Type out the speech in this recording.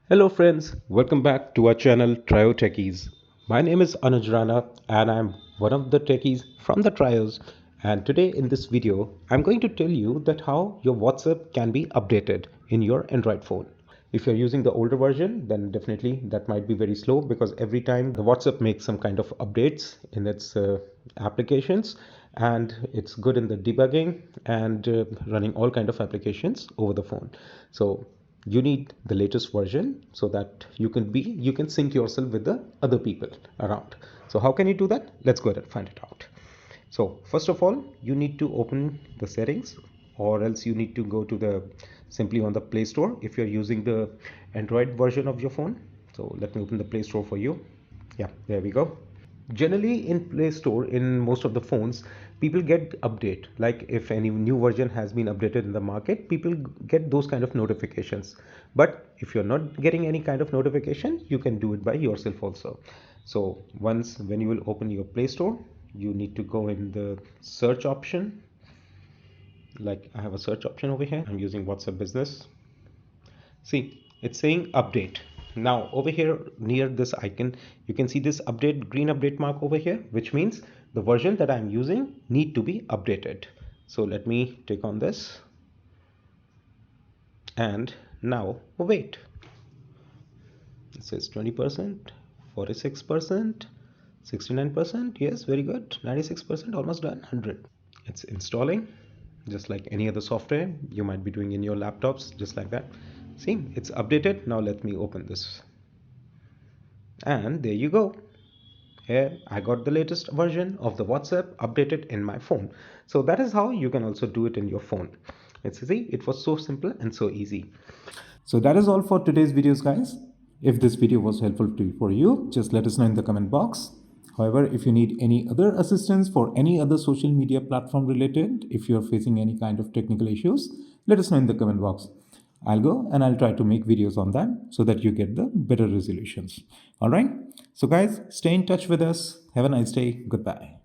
Hello friends, welcome back to our channel Trio Techies. My name is Anuj Rana and I'm one of the techies from the Trios, and today in this video I'm going to tell you that how your WhatsApp can be updated in your Android phone. If you're using the older version, then definitely that might be very slow because every time the WhatsApp makes some kind of updates in its applications, and it's good in the debugging and running all kind of applications over the phone. So you need the latest version so that you can sync yourself with the other people around. So how can you do that? Let's go ahead and find it out. So first of all, you need to open the settings, or else you need to go to the simply on the Play Store if you're using the Android version of your phone. So let me open the Play Store for you. Yeah, there we go. Generally in Play Store, in most of the phones, people get update, like if any new version has been updated in the market, people get those kind of notifications. But if you're not getting any kind of notification, you can do it by yourself also. So once when you will open your Play Store, you need to go in the search option. Like I have a search option over here, I'm using WhatsApp Business. See, it's saying update. Now over here near this icon, you can see this update, green update mark over here, which means the version that I'm using need to be updated. So let me take on this and now wait. It says 20%, 46%, 69%. Yes, very good. 96%, almost done. 100. It's installing just like any other software you might be doing in your laptops, just like that. See, it's updated. Now let me open this, and there you go. Here I got the latest version of the WhatsApp updated in my phone. So that is how you can also do it in your phone. It's easy. It was so simple and so easy. So that is all for today's videos, guys. If this video was helpful for you, just let us know in the comment box. However, if you need any other assistance for any other social media platform related, if you're facing any kind of technical issues, let us know in the comment box. I'll go and I'll try to make videos on that so that you get the better resolutions. All right. So guys, stay in touch with us. Have a nice day. Goodbye.